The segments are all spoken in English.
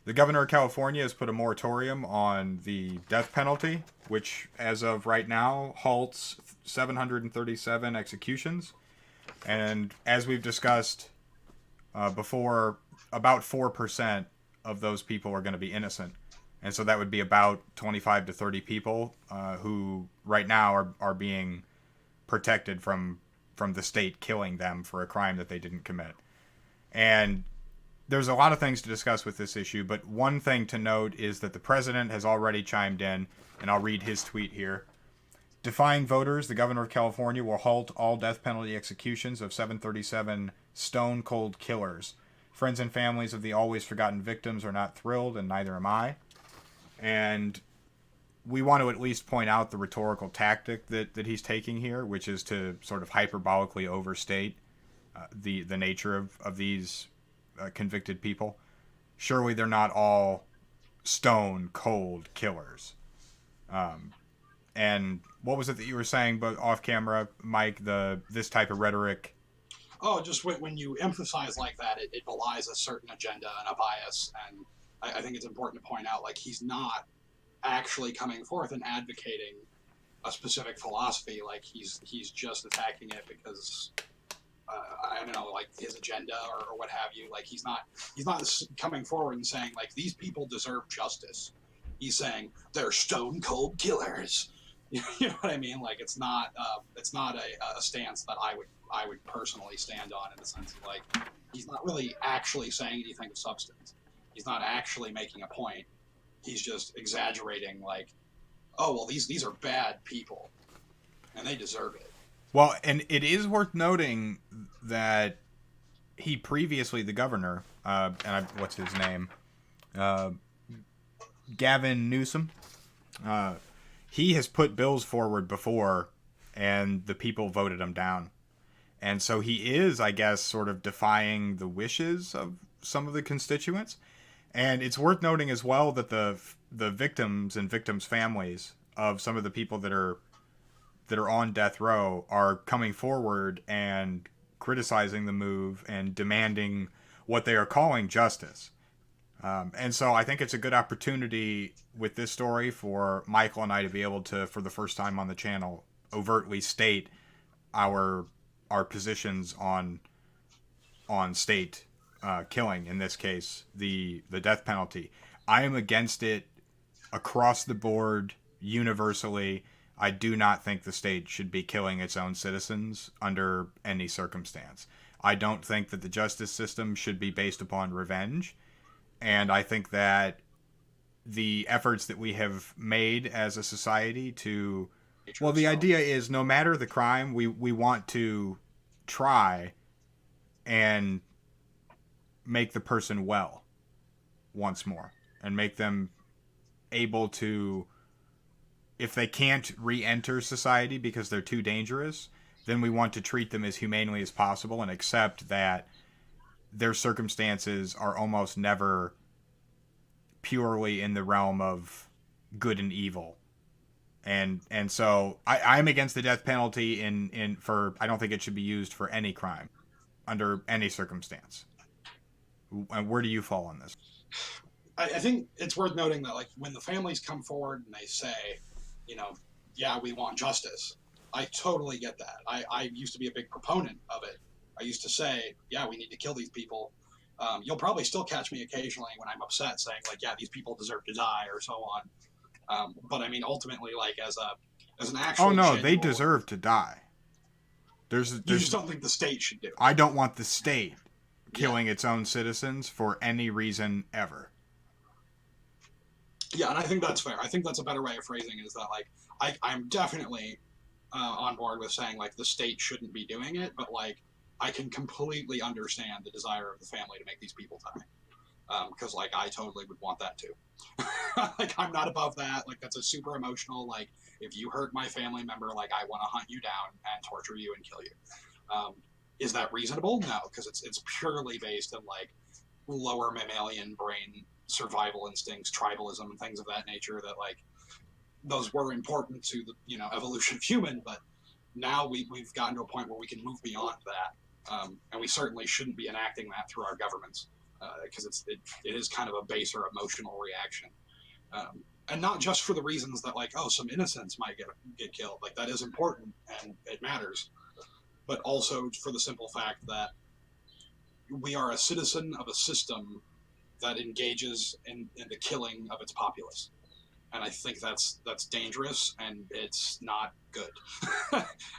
The governor of California has put a moratorium on the death penalty, which, as of right now, halts 737 executions. And as we've discussed before, about 4% of those people are going to be innocent. And so that would be about 25 to 30 people who right now are being protected from the state killing them for a crime that they didn't commit. And there's a lot of things to discuss with this issue, but one thing to note is that the president has already chimed in, and I'll read his tweet here. Defying voters, the governor of California will halt all death penalty executions of 737 stone cold killers. Friends and families of the always forgotten victims are not thrilled, and neither am I. And we want to at least point out the rhetorical tactic that he's taking here, which is to sort of hyperbolically overstate the nature of these convicted people. Surely they're not all stone cold killers. And what was it that you were saying, but off camera, Mike? This type of rhetoric. Oh, just when you emphasize like that, it belies a certain agenda and a bias, and I think it's important to point out, like, he's not actually coming forth and advocating a specific philosophy. Like, he's just attacking it because I don't know, like his agenda or what have you. Like, he's not coming forward and saying like these people deserve justice. He's saying they're stone cold killers. You know what I mean? Like, it's not a stance that I would personally stand on, in the sense of, like, he's not really actually saying anything of substance. He's not actually making a point. He's just exaggerating, like, oh well, these are bad people and they deserve it. Well, and it is worth noting that he previously, the governor, what's his name? Gavin Newsom. He has put bills forward before, and the people voted him down. And so he is, I guess, sort of defying the wishes of some of the constituents. And it's worth noting as well that the victims and victims' families of some of the people that are on death row are coming forward and criticizing the move and demanding what they are calling justice. And so I think it's a good opportunity with this story for Michael and I to be able to, for the first time on the channel, overtly state our positions on state killing, in this case, the death penalty. I am against it across the board, universally. I do not think the state should be killing its own citizens under any circumstance. I don't think that the justice system should be based upon revenge. And I think that the efforts that we have made as a society to... Well, the idea is no matter the crime, we want to try and make the person well once more. And make them able to... If they can't re-enter society because they're too dangerous, then we want to treat them as humanely as possible and accept that their circumstances are almost never purely in the realm of good and evil. And so I'm against the death penalty I don't think it should be used for any crime under any circumstance. And where do you fall on this? I think it's worth noting that, like, when the families come forward and they say, you know, yeah, we want justice, I totally get that. I used to be a big proponent of it. I used to say, yeah, we need to kill these people. You'll probably still catch me occasionally when I'm upset saying, like, yeah, these people deserve to die, or so on. But I mean, ultimately, like, as an actual... Oh no, they deserve to die. You just don't think the state should do it. I don't want the state killing its own citizens for any reason ever. Yeah, and I think that's fair. I think that's a better way of phrasing it, is that, like, I'm definitely on board with saying, like, the state shouldn't be doing it, but, like, I can completely understand the desire of the family to make these people die. Because, like, I totally would want that too. Like, I'm not above that. Like, that's a super emotional, like, if you hurt my family member, like, I want to hunt you down and torture you and kill you. Is that reasonable? No, because it's purely based on, like, lower mammalian brain survival instincts, tribalism, and things of that nature, that, like, those were important to the, you know, evolution of human, but now we've gotten to a point where we can move beyond that. And we certainly shouldn't be enacting that through our governments. because it is kind of a baser emotional reaction, and not just for the reasons that like, oh, some innocents might get killed, like that is important and it matters, but also for the simple fact that we are a citizen of a system that engages in the killing of its populace. And I think that's dangerous and it's not good.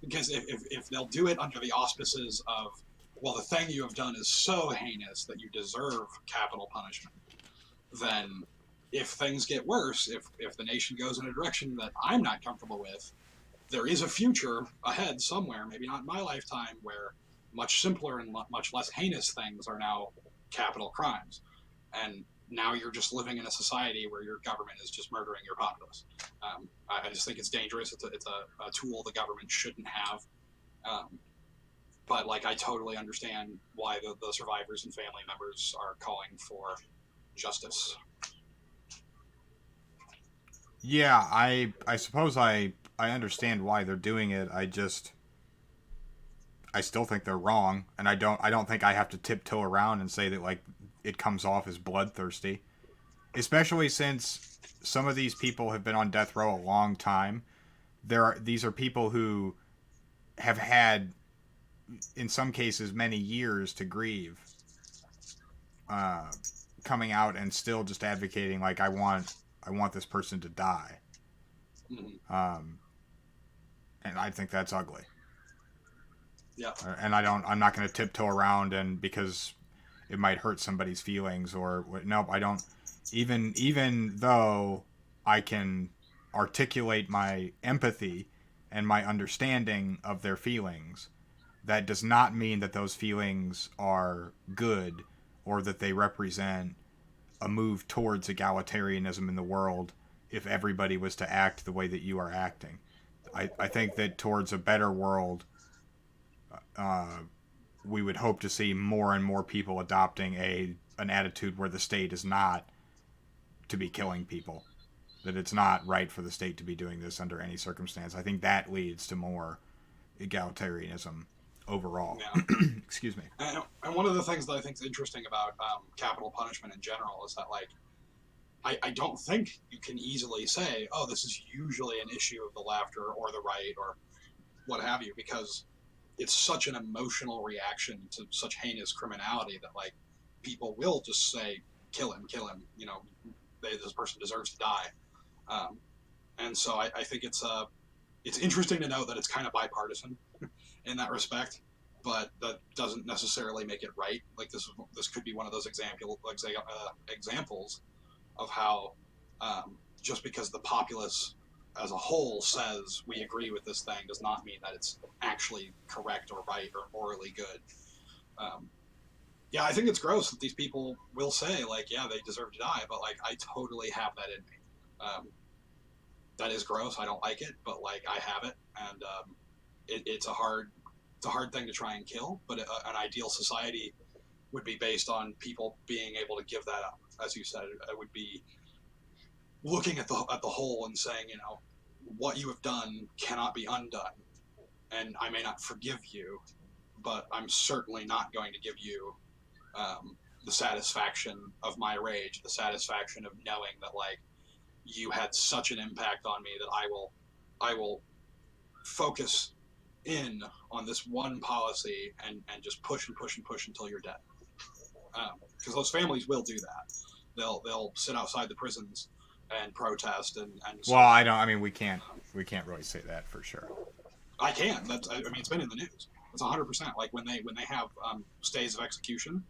Because if they'll do it under the auspices of, well, the thing you have done is so heinous that you deserve capital punishment, then if things get worse, if the nation goes in a direction that I'm not comfortable with, there is a future ahead somewhere, maybe not in my lifetime, where much simpler and much less heinous things are now capital crimes. And now you're just living in a society where your government is just murdering your populace. I just think it's dangerous. It's a tool the government shouldn't have. Um, but like, I totally understand why the survivors and family members are calling for justice. Yeah, I suppose I understand why they're doing it. I still think they're wrong, and I don't think I have to tiptoe around and say that like it comes off as bloodthirsty, especially since some of these people have been on death row a long time. These are people who have had, in some cases, many years to grieve, uh, coming out and still just advocating like I want this person to die, Mm-hmm. um, and I think that's ugly. Yeah. And I'm not going to tiptoe around and because it might hurt somebody's feelings or nope, I don't. Even though I can articulate my empathy and my understanding of their feelings, that does not mean that those feelings are good or that they represent a move towards egalitarianism in the world if everybody was to act the way that you are acting. I think that towards a better world, uh, we would hope to see more and more people adopting an attitude where the state is not to be killing people, that it's not right for the state to be doing this under any circumstance. I think that leads to more egalitarianism overall. Yeah. Excuse me. And one of the things that I think is interesting about capital punishment in general is that, like, I don't think you can easily say, oh, this is usually an issue of the left or the right or what have you, because it's such an emotional reaction to such heinous criminality that, like, people will just say, kill him, this person deserves to die. Um, and so I think it's interesting to note that it's kind of bipartisan in that respect, but that doesn't necessarily make it right. Like, this could be one of those examples of how, just because the populace as a whole says we agree with this thing does not mean that it's actually correct or right or morally good. Um, yeah, I think it's gross that these people will say, like, yeah, they deserve to die, but like, I totally have that in me. That is gross. I don't like it, but like, I have it, and it's a hard thing to try and kill. But an ideal society would be based on people being able to give that up. As you said, it would be looking at the whole and saying, what you have done cannot be undone, and I may not forgive you, but I'm certainly not going to give you the satisfaction of my rage, the satisfaction of knowing that, like, you had such an impact on me that I will focus in on this one policy and just push and push and push until you're dead. Because those families will do that. They'll sit outside the prisons and protest and Well, I don't. I mean, we can't really say that for sure. I can. I mean, it's been in the news. It's 100%. Like, when they have stays of execution,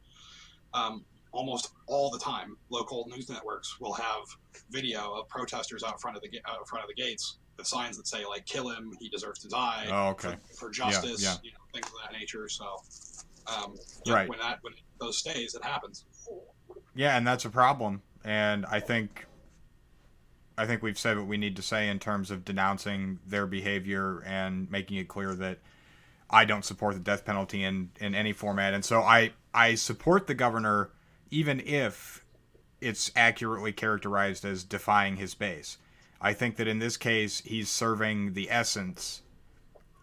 almost all the time, local news networks will have video of protesters out front of the gates with signs that say, like, kill him, he deserves to die, Oh, okay. for justice, Yeah. things of that nature. So, Right. when those stays, it happens. Yeah, and that's a problem. And I think we've said what we need to say in terms of denouncing their behavior and making it clear that I don't support the death penalty in any format. And so I support the governor even if it's accurately characterized as defying his base. I think that in this case, he's serving the essence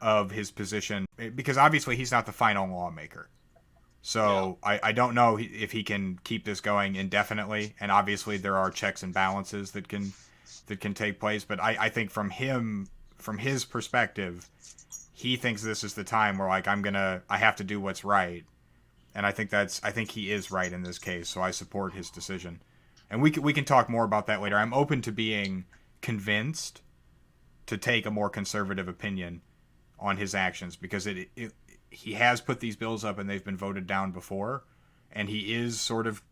of his position because obviously he's not the final lawmaker. Yeah. So I don't know if he can keep this going indefinitely. And obviously there are checks and balances that can take place. But I think from his perspective, he thinks this is the time where like I have to do what's right. And I think he is right in this case. So I support his decision. And we can talk more about that later. I'm open to being convinced to take a more conservative opinion on his actions because he has put these bills up and they've been voted down before, and he is sort of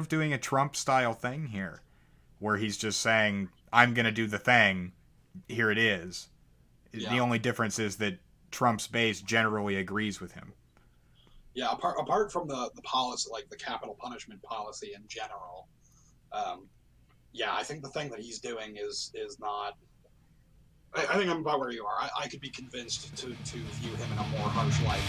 doing a Trump style thing here, where he's just saying, "I'm going to do the thing. Here it is." The Yeah. only difference is that Trump's base generally agrees with him. Yeah. Apart from the policy, like the capital punishment policy in general, um, yeah, I think the thing that he's doing is not. I think I'm about where you are. I could be convinced to view him in a more harsh light.